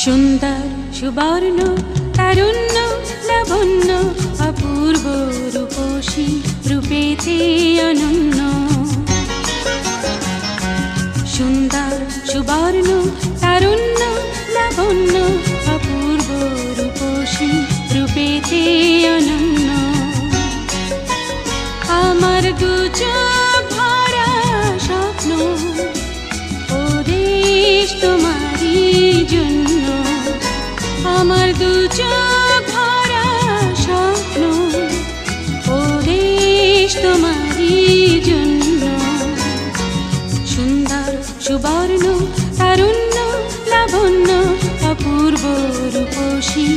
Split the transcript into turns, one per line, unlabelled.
সুন্দর সুবর্ণ তারুণ্য লাবণ্য অপূর্ব রূপসী রূপেতে অনন্য। সুন্দর সুবর্ণ তারুণ্য লাবণ্য অপূর্ব রূপসী রূপেতে অনন্য। আমার দু চোখ ভরা স্বপ্ন ও দেশ তোমারই জন্য। আমার দু চোখ ভরা স্বপ্ন ও দেশ তোমারই জন্য। সুন্দর সুবর্ণ তারুণ্য লাবণ্য অপূর্ব রূপসী